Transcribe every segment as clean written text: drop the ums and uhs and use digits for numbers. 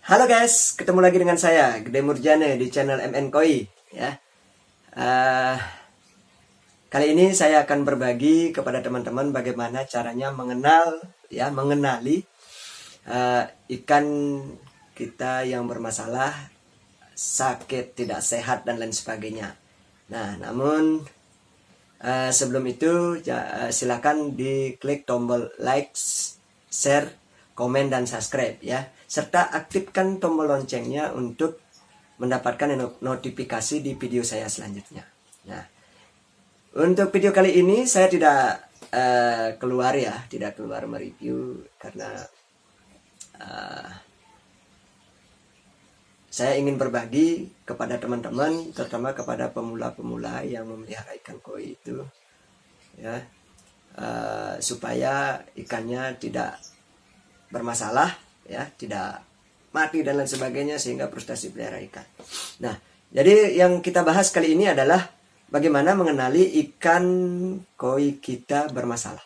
Halo guys, ketemu lagi dengan saya Gede Murjane di channel MN Koi ya. Kali ini saya akan berbagi kepada teman-teman bagaimana caranya mengenali ikan kita yang bermasalah, sakit, tidak sehat dan lain sebagainya. Nah, namun sebelum itu silakan diklik tombol like, share, komen dan subscribe ya, serta aktifkan tombol loncengnya untuk mendapatkan notifikasi di video saya selanjutnya. Nah, untuk video kali ini saya tidak keluar mereview karena saya ingin berbagi kepada teman-teman, terutama kepada pemula-pemula yang memelihara ikan koi itu ya, supaya ikannya tidak bermasalah ya, tidak mati dan lain sebagainya, sehingga frustasi pelihara ikan. Nah, jadi yang kita bahas kali ini adalah bagaimana mengenali ikan koi kita bermasalah.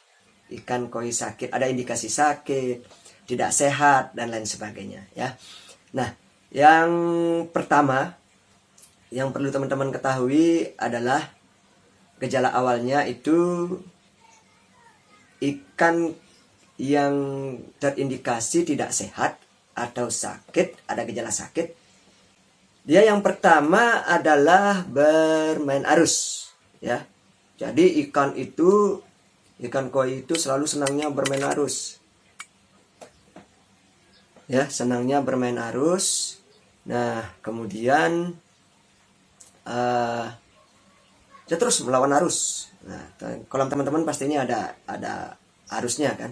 Ikan koi sakit, ada indikasi sakit, tidak sehat dan lain sebagainya ya. Nah, yang pertama yang perlu teman-teman ketahui adalah gejala awalnya itu ikan yang terindikasi tidak sehat atau sakit, ada gejala sakit. Dia yang pertama adalah bermain arus ya. Jadi ikan koi itu selalu senangnya bermain arus. Ya, senangnya bermain arus. Nah, kemudian dia terus melawan arus. Nah, kolam teman-teman pastinya ada arusnya kan.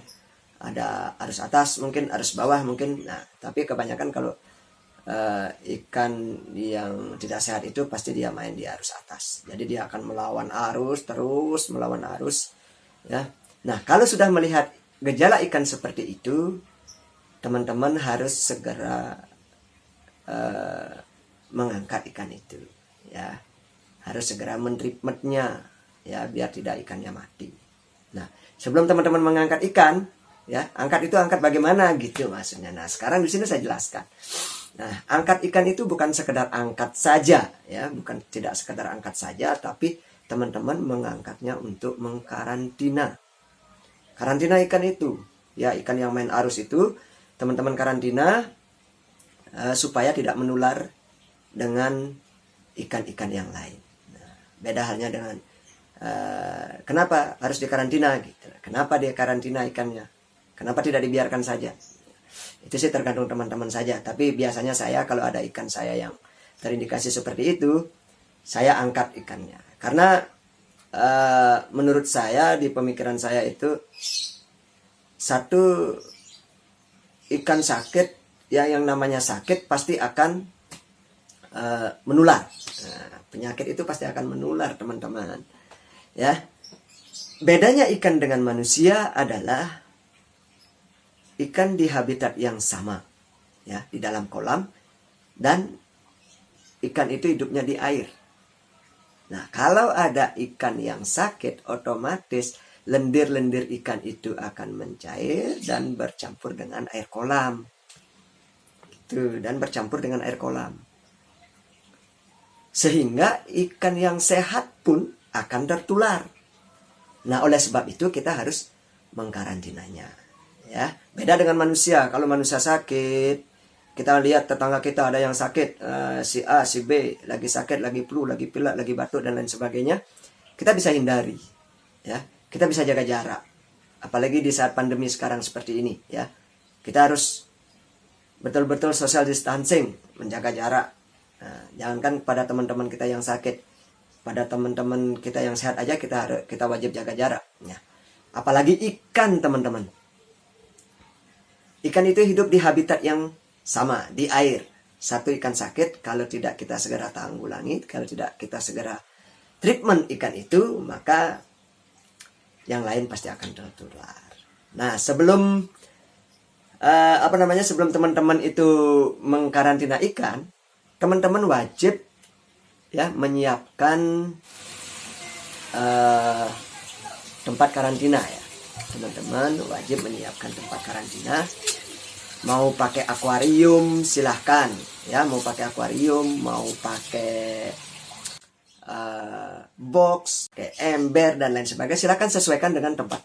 Ada arus atas, mungkin arus bawah mungkin. Nah, tapi kebanyakan kalau ikan yang tidak sehat itu pasti dia main di arus atas. Jadi dia akan melawan arus, terus melawan arus ya. Nah, kalau sudah melihat gejala ikan seperti itu, teman-teman harus segera mengangkat ikan itu ya. Harus segera mentreatmentnya ya, biar tidak ikannya mati. Nah, sebelum teman-teman mengangkat ikan ya, angkat bagaimana gitu maksudnya. Nah, sekarang di sini saya jelaskan. Nah, angkat ikan itu bukan sekedar angkat saja ya, bukan tidak sekedar angkat saja, tapi teman-teman mengangkatnya untuk mengkarantina. Karantina ikan itu ya, ikan yang main arus itu teman-teman karantina supaya tidak menular dengan ikan-ikan yang lain. Nah, beda halnya dengan kenapa harus dikarantina gitu. Kenapa dia karantina ikannya? Kenapa tidak dibiarkan saja? Itu sih tergantung teman-teman saja. Tapi biasanya saya kalau ada ikan saya yang terindikasi seperti itu, saya angkat ikannya. Karena menurut saya, di pemikiran saya itu, satu, ikan sakit, yang namanya sakit pasti akan menular. Nah, penyakit itu pasti akan menular teman-teman. Ya, bedanya ikan dengan manusia adalah ikan di habitat yang sama ya, di dalam kolam, dan ikan itu hidupnya di air. Nah, kalau ada ikan yang sakit, otomatis lendir-lendir ikan itu akan mencair dan bercampur dengan air kolam. Gitu, dan bercampur dengan air kolam. Sehingga ikan yang sehat pun akan tertular. Nah, oleh sebab itu kita harus mengkarantinanya. Ya, beda dengan manusia. Kalau manusia sakit, kita lihat tetangga kita ada yang sakit, si A, si B lagi sakit, lagi flu, lagi pilek, lagi batuk dan lain sebagainya, kita bisa hindari. Ya, kita bisa jaga jarak. Apalagi di saat pandemi sekarang seperti ini, ya. Kita harus betul-betul social distancing, menjaga jarak. Nah, jangankan pada teman-teman kita yang sakit, pada teman-teman kita yang sehat aja kita wajib jaga jarak. Ya. Apalagi ikan, teman-teman. Ikan itu hidup di habitat yang sama, di air. Satu ikan sakit, kalau tidak kita segera tanggulangi, kalau tidak kita segera treatment ikan itu, maka yang lain pasti akan tertular. Nah, sebelum sebelum teman-teman itu mengkarantina ikan, teman-teman wajib ya menyiapkan tempat karantina ya. Teman-teman wajib menyiapkan tempat karantina Mau pakai akuarium silahkan, ya. Mau pakai akuarium, mau pakai box, kayak ember dan lain sebagainya, silahkan sesuaikan dengan tempat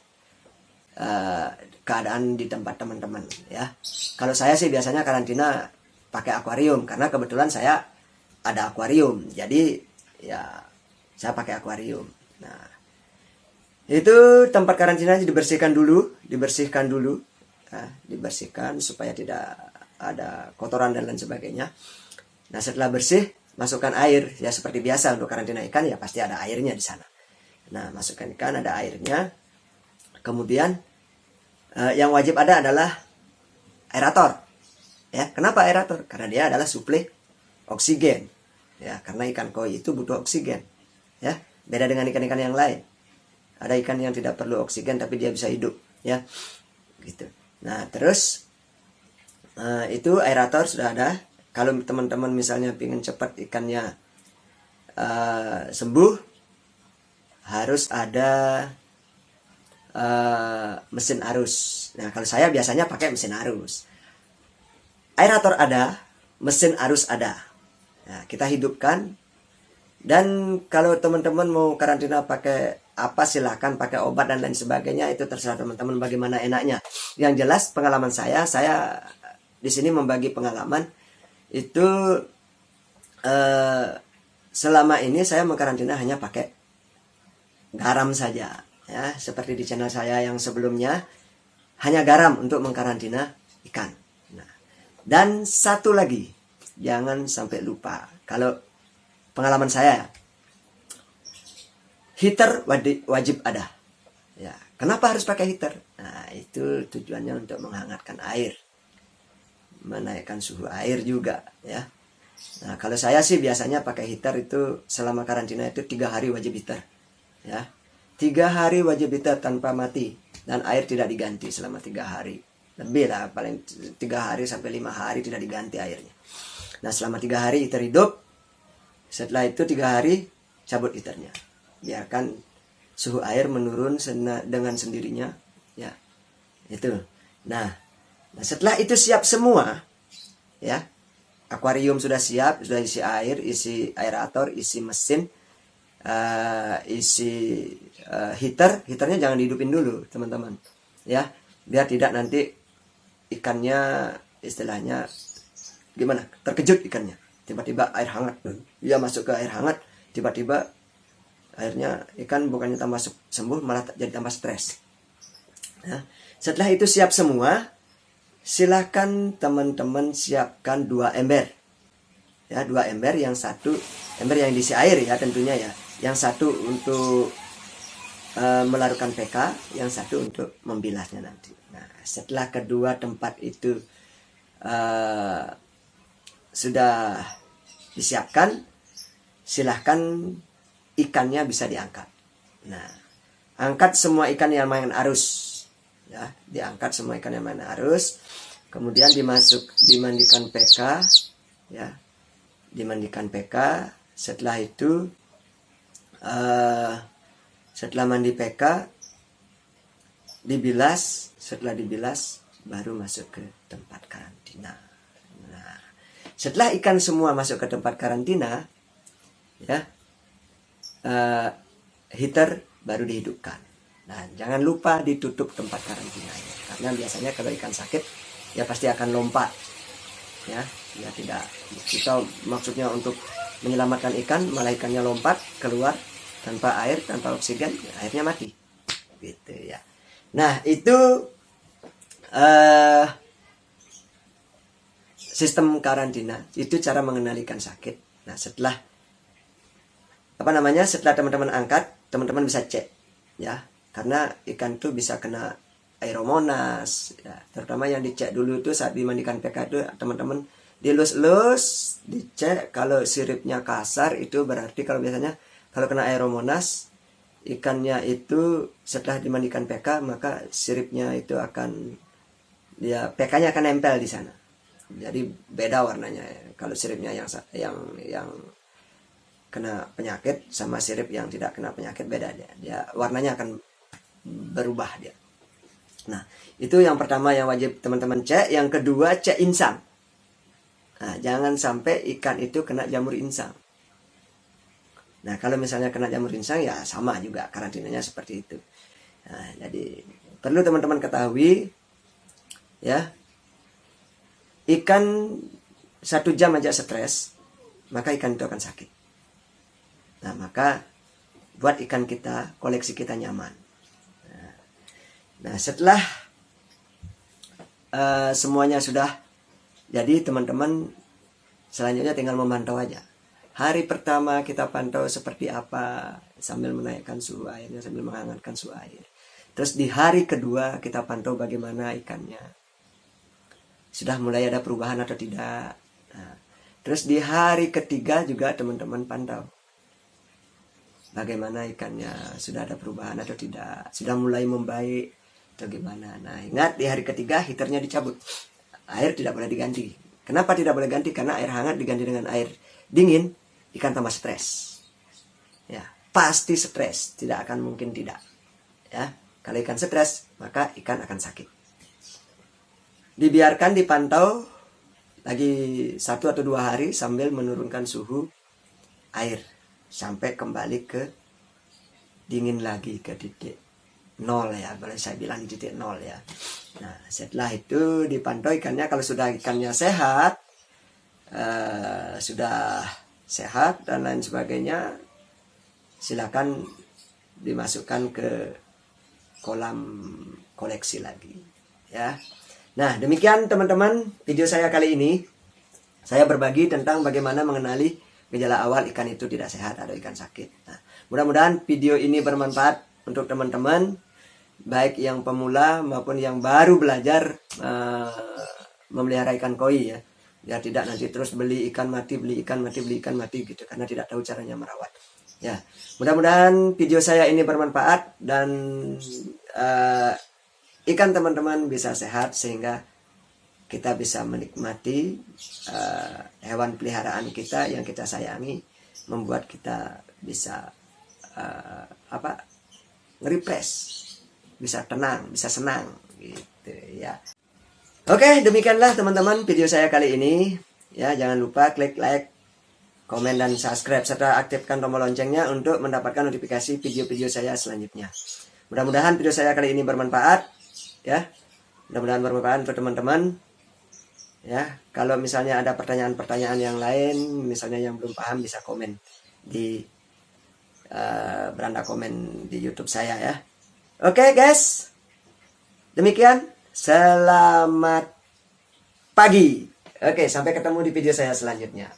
keadaan di tempat teman-teman, ya. Kalau saya sih biasanya karantina pakai akuarium karena kebetulan saya ada akuarium, jadi ya saya pakai akuarium. Nah, itu tempat karantina dibersihkan dulu, dibersihkan supaya tidak ada kotoran dan lain sebagainya. Nah, setelah bersih, masukkan air, ya seperti biasa untuk karantina ikan ya pasti ada airnya di sana. Nah, masukkan ikan, ada airnya. Kemudian yang wajib ada adalah aerator. Ya, kenapa aerator? Karena dia adalah suplai oksigen. Ya, karena ikan koi itu butuh oksigen. Ya, beda dengan ikan-ikan yang lain. Ada ikan yang tidak perlu oksigen tapi dia bisa hidup, ya. Gitu. Nah, terus itu aerator sudah ada. Kalau teman-teman misalnya ingin cepat ikannya sembuh, harus ada mesin arus. Nah, kalau saya biasanya pakai mesin arus. Aerator ada, mesin arus ada. Nah, kita hidupkan. Dan kalau teman-teman mau karantina pakai apa, silahkan pakai obat dan lain sebagainya, itu terserah teman-teman bagaimana enaknya. Yang jelas pengalaman saya di sini membagi pengalaman itu selama ini saya mengkarantina hanya pakai garam saja, ya, seperti di channel saya yang sebelumnya hanya garam untuk mengkarantina ikan. Nah, dan satu lagi, jangan sampai lupa, kalau pengalaman saya, heater wajib ada. Ya, kenapa harus pakai heater? Nah, itu tujuannya untuk menghangatkan air, menaikkan suhu air juga, ya. Nah, kalau saya sih biasanya pakai heater itu selama karantina itu 3 hari wajib heater, ya. 3 hari wajib heater tanpa mati, dan air tidak diganti selama 3 hari. Lebih lah, paling 3 hari sampai 5 hari tidak diganti airnya. Nah, selama 3 hari heater hidup. Setelah itu 3 hari cabut heaternya, biarkan suhu air menurun dengan sendirinya, ya. Itu. Nah, setelah itu siap semua, ya, akuarium sudah siap, sudah isi air, isi aerator, isi mesin, isi heaternya jangan dihidupin dulu teman-teman, ya, biar tidak nanti ikannya istilahnya gimana, terkejut ikannya. Tiba-tiba air hangat, dia masuk ke air hangat, tiba-tiba akhirnya ikan bukannya tambah sembuh, malah jadi tambah stres. Nah, setelah itu siap semua, silahkan teman-teman siapkan 2 ember, ya, 2 ember, yang satu ember yang diisi air, ya, tentunya, ya, yang satu untuk melarutkan PK, yang satu untuk membilasnya nanti. Nah, setelah kedua tempat itu sudah disiapkan, silahkan ikannya bisa diangkat. Nah, angkat semua ikan yang main arus, ya, diangkat semua ikan yang main arus, kemudian dimandikan PK, ya, dimandikan PK. Setelah itu setelah mandi PK dibilas, setelah dibilas baru masuk ke tempat karantina. Setelah ikan semua masuk ke tempat karantina, ya, heater baru dihidupkan. Nah, jangan lupa ditutup tempat karantina, karena biasanya kalau ikan sakit ya pasti akan lompat, ya tidak, kita maksudnya untuk menyelamatkan ikan, malah ikannya lompat keluar tanpa air, tanpa oksigen, akhirnya mati, gitu, ya. Nah, itu sistem karantina, itu cara mengenalikan sakit. Nah, setelah setelah teman-teman angkat, teman-teman bisa cek, ya, karena ikan itu bisa kena aeromonas, ya, terutama yang dicek dulu itu saat dimandikan PK itu, teman-teman dilus-lus, dicek. Kalau siripnya kasar itu berarti, kalau biasanya kalau kena aeromonas, ikannya itu setelah dimandikan PK, maka siripnya itu akan, ya, PK-nya akan nempel di sana. Jadi beda warnanya. Kalau siripnya yang kena penyakit sama sirip yang tidak kena penyakit, beda dia. Dia warnanya akan berubah dia. Nah, itu yang pertama yang wajib teman-teman cek. Yang kedua, cek insang. Nah, jangan sampai ikan itu kena jamur insang. Nah, kalau misalnya kena jamur insang ya sama juga karantinanya seperti itu. Nah, jadi perlu teman-teman ketahui ya, ikan 1 jam aja stres, maka ikan itu akan sakit. Nah, maka buat ikan kita, koleksi kita nyaman. Nah, setelah semuanya sudah jadi, teman-teman selanjutnya tinggal memantau aja. Hari pertama kita pantau seperti apa, sambil menaikkan suhu airnya, sambil menghangatkan suhu air. Terus di hari kedua kita pantau bagaimana ikannya, sudah mulai ada perubahan atau tidak. Nah, terus di hari ketiga juga teman-teman pantau bagaimana ikannya, sudah ada perubahan atau tidak, sudah mulai membaik atau gimana. Nah, ingat di hari ketiga heaternya dicabut, air tidak boleh diganti. Kenapa tidak boleh ganti? Karena air hangat diganti dengan air dingin, ikan tambah stres. Ya, pasti stres, tidak akan mungkin tidak. Ya, kalau ikan stres, maka ikan akan sakit. Dibiarkan dipantau lagi 1 atau 2 hari sambil menurunkan suhu air sampai kembali ke dingin lagi, ke titik 0 ya, boleh saya bilang di titik 0 ya. Nah, setelah itu dipantau ikannya, kalau sudah ikannya sehat, sudah sehat dan lain sebagainya, silakan dimasukkan ke kolam koleksi lagi ya. Nah, demikian teman-teman video saya kali ini. Saya berbagi tentang bagaimana mengenali gejala awal ikan itu tidak sehat atau ikan sakit. Nah, mudah-mudahan video ini bermanfaat untuk teman-teman, baik yang pemula maupun yang baru belajar memelihara ikan koi ya. Biar tidak nanti terus beli ikan mati, beli ikan mati, beli ikan mati gitu, karena tidak tahu caranya merawat. Ya, mudah-mudahan video saya ini bermanfaat dan ikan teman-teman bisa sehat sehingga kita bisa menikmati hewan peliharaan kita yang kita sayangi, membuat kita bisa nge-refresh, bisa tenang, bisa senang gitu ya. Oke, demikianlah teman-teman video saya kali ini ya. Jangan lupa klik like, komen dan subscribe serta aktifkan tombol loncengnya untuk mendapatkan notifikasi video-video saya selanjutnya. Mudah-mudahan video saya kali ini bermanfaat ya. Mudah-mudahan bermanfaat untuk teman-teman ya. Kalau misalnya ada pertanyaan-pertanyaan yang lain, misalnya yang belum paham, bisa komen di beranda komen di YouTube saya ya. Oke guys, demikian, selamat pagi. Oke, sampai ketemu di video saya selanjutnya.